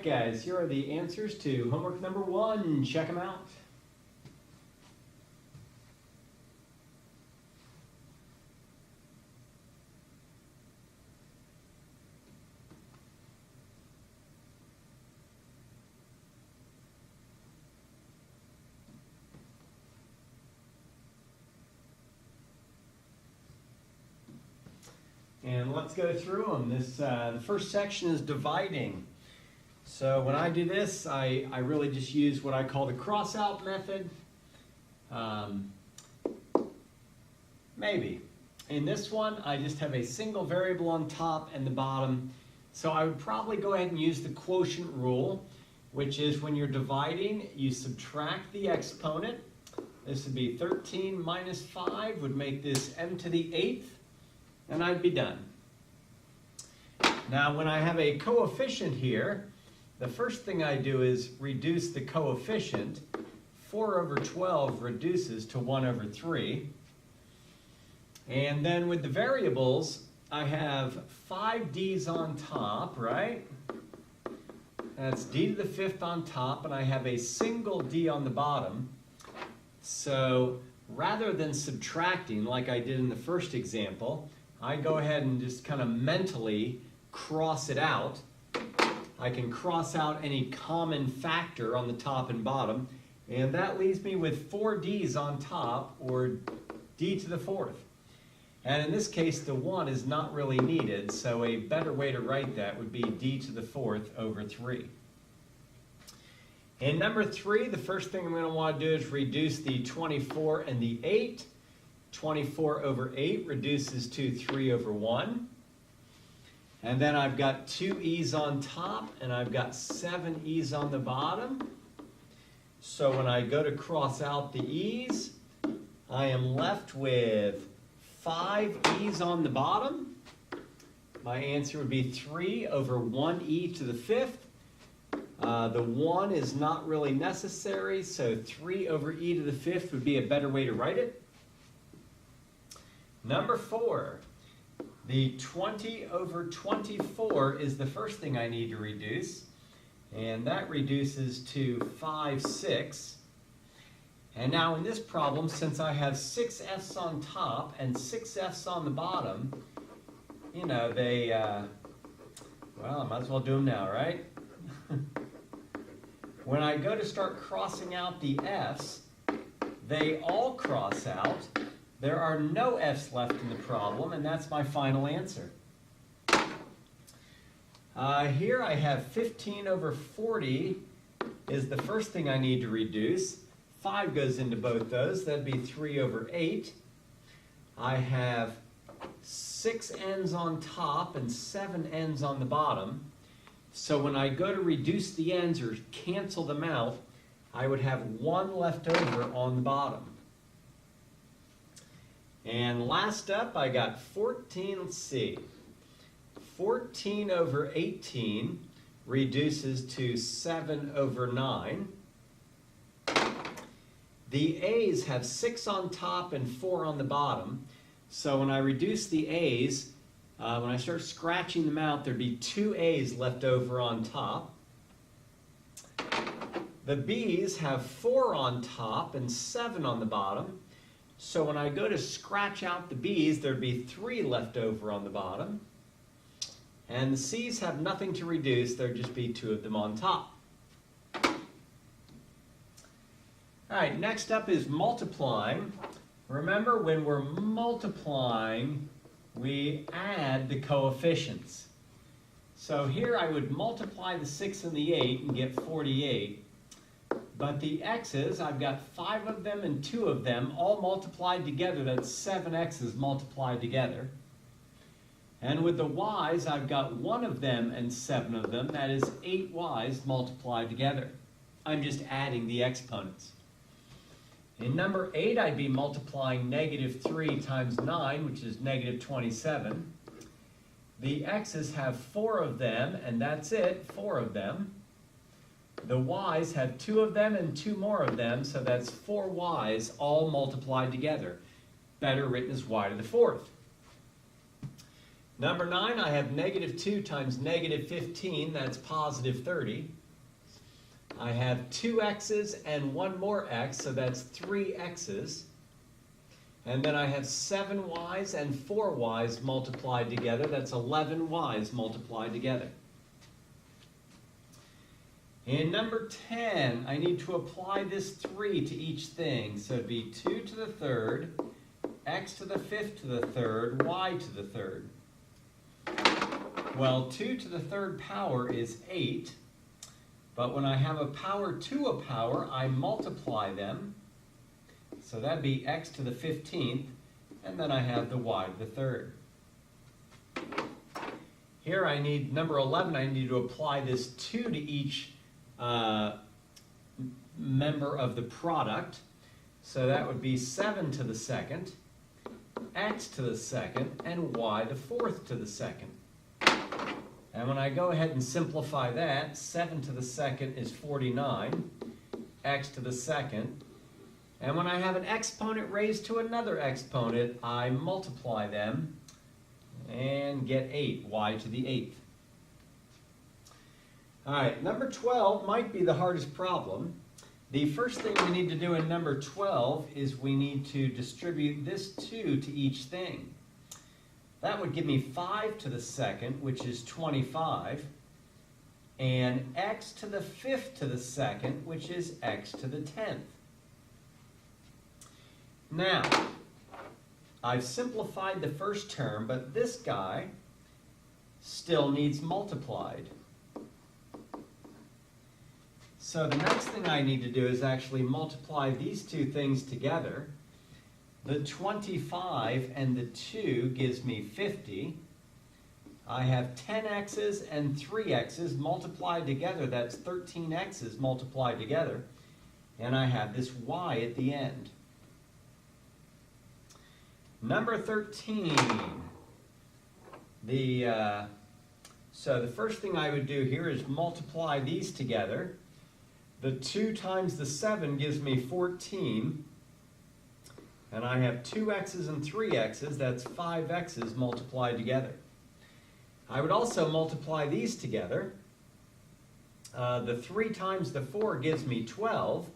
guys, here are the answers to homework number 1. Check them out. And let's go through them. The first section is dividing. So when I do this, I really just use what I call the cross-out method. Maybe. In this one, I just have a single variable on top and the bottom. So I would probably go ahead and use the quotient rule, which is when you're dividing, you subtract the exponent. This would be 13 minus 5 would make this m to the 8th, and I'd be done. Now when I have a coefficient here, the first thing I do is reduce the coefficient. 4 over 12 reduces to 1 over 3. And then with the variables, I have 5 d's on top, right? That's d to the 5th on top, and I have a single d on the bottom. So rather than subtracting like I did in the first example, I go ahead and just kind of mentally cross it out. I can cross out any common factor on the top and bottom, and that leaves me with 4 d's on top, or d to the 4th. And in this case, the 1 is not really needed, so a better way to write that would be d to the 4th over 3. In number 3, the first thing I'm going to want to do is reduce the 24 and the 8. 24 over 8 reduces to 3 over 1. And then I've got 2 e's on top, and I've got 7 e's on the bottom. So when I go to cross out the e's, I am left with 5 e's on the bottom. My answer would be 3 over 1e to the 5th. The 1 is not really necessary, so 3 over e to the 5th would be a better way to write it. Number 4, the 20 over 24 is the first thing I need to reduce, and that reduces to 5 6. And now in this problem, since I have 6 f's on top and 6 f's on the bottom, you know, well, I might as well do them now, right? When I go to start crossing out the f's, they all cross out. There are no f's left in the problem, and that's my final answer. Here I have 15 over 40 is the first thing I need to reduce. 5 goes into both those. That'd be 3 over 8. I have 6 n's on top and 7 n's on the bottom. So when I go to reduce the n's or cancel them out, I would have 1 left over on the bottom. And last up, I got 14, let's see. 14 over 18 reduces to 7 over 9. The a's have 6 on top and 4 on the bottom. So when I reduce the a's, when I start scratching them out, there'd be 2 a's left over on top. The b's have 4 on top and 7 on the bottom. So when I go to scratch out the b's, there'd be 3 left over on the bottom. And the c's have nothing to reduce, there'd just be 2 of them on top. All right, next up is multiplying. Remember, when we're multiplying, we add the coefficients. So here I would multiply the 6 and the 8 and get 48. But the x's, I've got 5 of them and 2 of them, all multiplied together. That's 7 x's multiplied together. And with the y's, I've got 1 of them and 7 of them. That is 8 y's multiplied together. I'm just adding the exponents. In number 8, I'd be multiplying negative 3 times 9, which is negative 27. The x's have 4 of them, and that's it, 4 of them. The y's have 2 of them and 2 more of them, so that's 4 y's all multiplied together. Better written as y to the 4th. Number 9, I have negative 2 times negative 15, that's positive 30. I have 2 x's and 1 more x, so that's 3 x's. And then I have 7 y's and 4 y's multiplied together, that's 11 y's multiplied together. In number 10, I need to apply this 3 to each thing, so it'd be 2 to the third, x to the fifth to the third, y to the third. Well, 2 to the third power is 8, but when I have a power to a power, I multiply them. So that'd be x to the 15th, and then I have the y to the third. Here I need, number 11, I need to apply this 2 to each member of the product. So that would be 7 to the second, x to the second, and y the fourth to the second. And when I go ahead and simplify that, 7 to the second is 49, x to the second. And when I have an exponent raised to another exponent, I multiply them and get 8, y to the 8th. All right, number 12 might be the hardest problem. The first thing we need to do in number 12 is we need to distribute this 2 to each thing. That would give me 5 to the second, which is 25, and x to the fifth to the second, which is x to the 10th. Now, I've simplified the first term, but this guy still needs multiplied. So the next thing I need to do is actually multiply these two things together. The 25 and the 2 gives me 50. I have 10 x's and 3 x's multiplied together. That's 13 x's multiplied together. And I have this y at the end. Number 13. So the first thing I would do here is multiply these together. The 2 times the 7 gives me 14. And I have 2 x's and 3 x's, that's 5 x's multiplied together. I would also multiply these together. The 3 times the 4 gives me 12.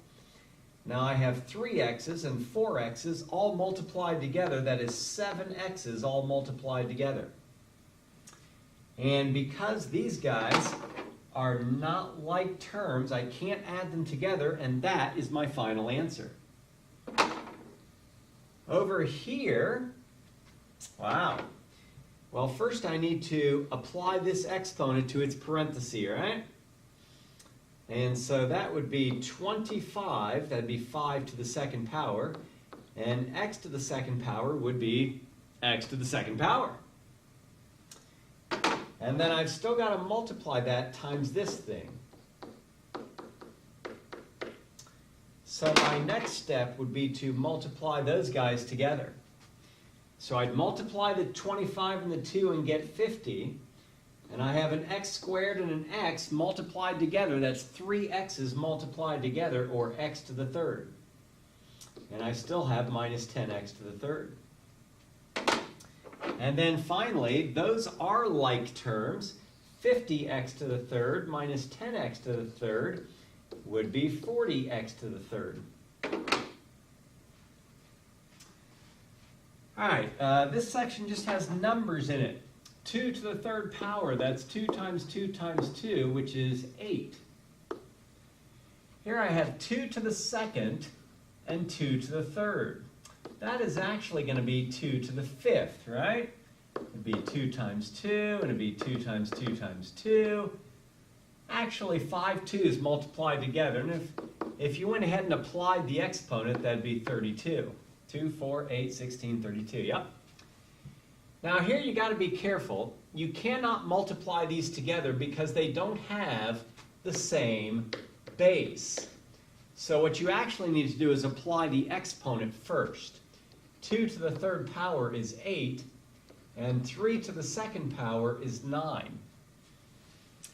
Now I have 3 x's and 4 x's all multiplied together, that is 7 x's all multiplied together. And because these guys are not like terms, I can't add them together, and that is my final answer. Over here, wow. Well, first I need to apply this exponent to its parenthesis, right? And so that would be 25, that'd be 5 to the second power, and x to the second power would be x to the second power. And then I've still got to multiply that times this thing. So my next step would be to multiply those guys together. So I'd multiply the 25 and the 2 and get 50. And I have an x squared and an x multiplied together. That's 3 x's multiplied together, or x to the third. And I still have minus 10x to the third. And then finally, those are like terms. 50x to the third minus 10x to the third would be 40x to the third. All right, this section just has numbers in it. 2 to the third power, that's 2 times 2 times 2, which is 8. Here I have 2 to the second and 2 to the third. That is actually going to be 2 to the fifth, right? It'd be 2 times 2, and it'd be 2 times 2 times 2. Actually, 5 2's multiplied together, and if you went ahead and applied the exponent, that'd be 32. 2, 4, 8, 16, 32, yep. Now here you got to be careful. You cannot multiply these together because they don't have the same base. So what you actually need to do is apply the exponent first. 2 to the third power is 8, and 3 to the second power is 9.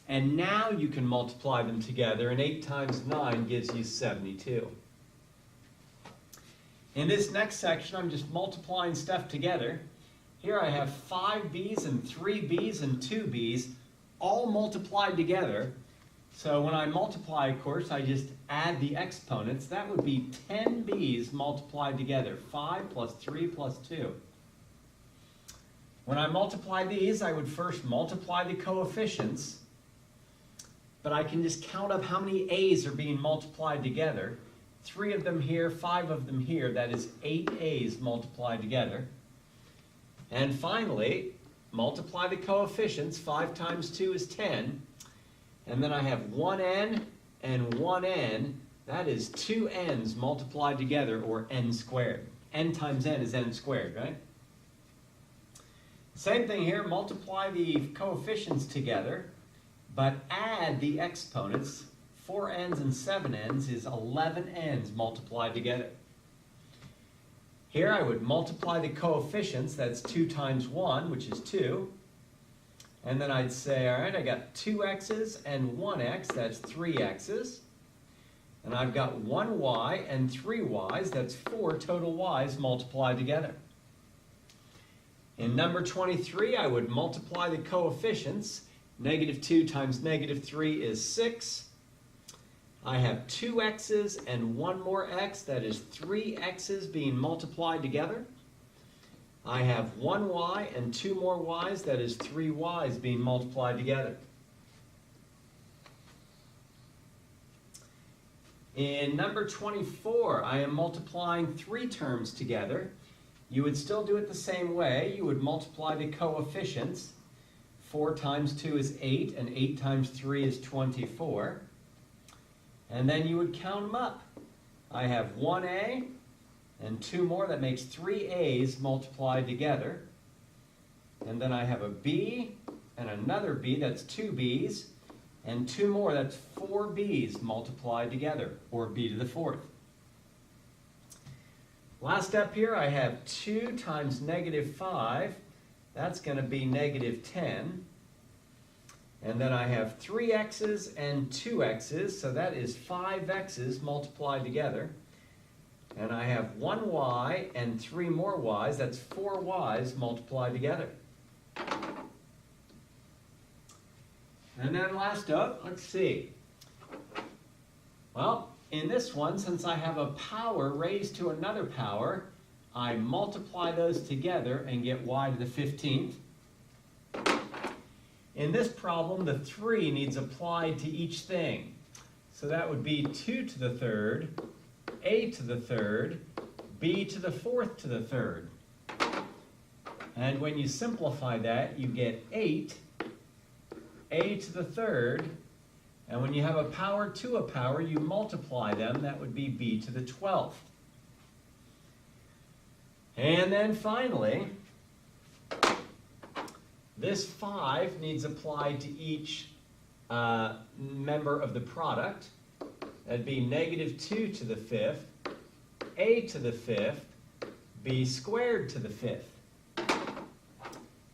And now you can multiply them together, and 8 times 9 gives you 72. In this next section, I'm just multiplying stuff together. here I have 5b's and 3b's and 2b's all multiplied together. So when I multiply, of course, I just add the exponents. That would be 10b's multiplied together, 5 plus 3 plus 2. When I multiply these, I would first multiply the coefficients, but I can just count up how many a's are being multiplied together. 3 of them here, 5 of them here, that is 8 a's multiplied together. And finally, multiply the coefficients. 5 times 2 is 10. And then I have 1n and 1n. That is 2 n's multiplied together, or n squared. N times n is n squared, right? Same thing here. Multiply the coefficients together, but add the exponents. 4 n's and 7 n's is 11 n's multiplied together. Here I would multiply the coefficients. That's 2 times 1, which is 2. And then I'd say, all right, I got 2x's and 1x, that's 3x's. And I've got 1y and 3y's, that's 4 total y's multiplied together. In number 23, I would multiply the coefficients. Negative 2 times negative 3 is 6. I have 2x's and 1 more x, that is 3x's being multiplied together. I have 1y and 2 more y's, that is 3y's being multiplied together. In number 24, I am multiplying 3 terms together. You would still do it the same way. You would multiply the coefficients. 4 times 2 is 8, and 8 times 3 is 24. And then you would count them up. I have 1a and 2 more, that makes 3 a's multiplied together. And then I have a b and another b, that's 2 b's, and 2 more, that's 4 b's multiplied together, or b to the 4th. Last step here, I have 2 times negative 5, that's going to be negative 10. And then I have 3x's and 2x's, so that is 5x's multiplied together. And I have 1y and 3 more y's, that's 4 y's multiplied together. And then last up, let's see. Well, in this one, since I have a power raised to another power, I multiply those together and get y to the 15th. In this problem, the 3 needs applied to each thing. So that would be 2 to the 3rd, a to the 3rd, b to the 4th to the 3rd. And when you simplify that, you get 8, a to the 3rd, and when you have a power to a power, you multiply them. That would be b to the 12th. And then finally, this 5 needs applied to each member of the product. That'd be negative 2 to the 5th, a to the 5th, b squared to the 5th.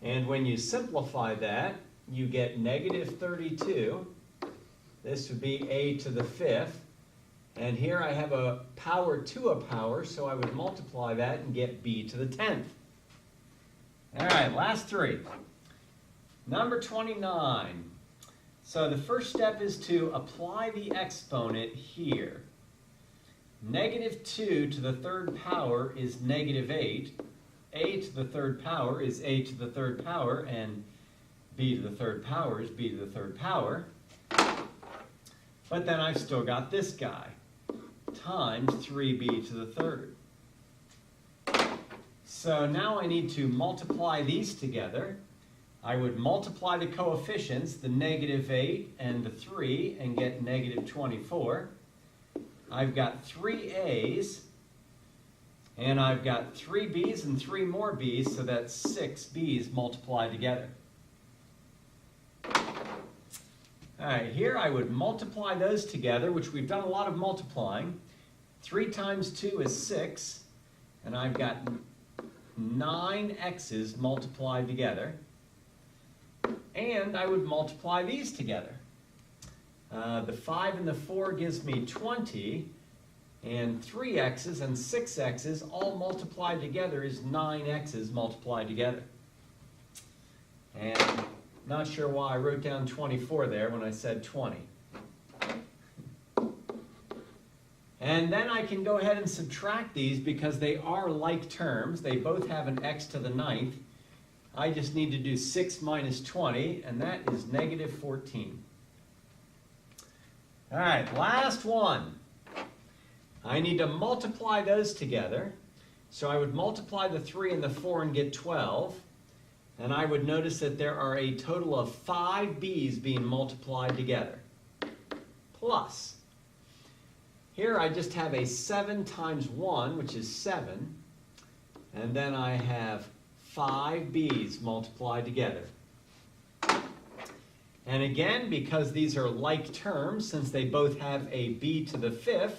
And when you simplify that, you get negative 32. This would be a to the 5th. And here I have a power to a power, so I would multiply that and get b to the 10th. All right, last 3. Number 29. So the first step is to apply the exponent here. Negative 2 to the 3rd power is negative 8. A to the 3rd power is a to the 3rd power, and b to the 3rd power is b to the 3rd power. But then I've still got this guy, times 3b to the 3rd. So now I need to multiply these together. I would multiply the coefficients, the negative 8 and the 3, and get negative 24. I've got 3 a's, and I've got 3 b's and 3 more b's, so that's 6 b's multiplied together. All right, here I would multiply those together, which we've done a lot of multiplying. 3 times 2 is 6, and I've got 9 x's multiplied together. And I would multiply these together. The 5 and the 4 gives me 20, and 3x's and 6x's all multiplied together is 9x's multiplied together. And not sure why I wrote down 24 there when I said 20. And then I can go ahead and subtract these because they are like terms. They both have an x to the 9th. I just need to do 6 minus 20, and that is negative 14. All right, last one. I need to multiply those together. So I would multiply the 3 and the 4 and get 12. And I would notice that there are a total of 5 b's being multiplied together. Plus, here I just have a 7 times 1, which is 7. And then I have 5 b's multiplied together. And again, because these are like terms, since they both have a b to the 5th,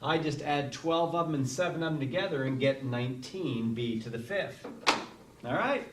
I just add 12 of them and 7 of them together and get 19b to the 5th. All right?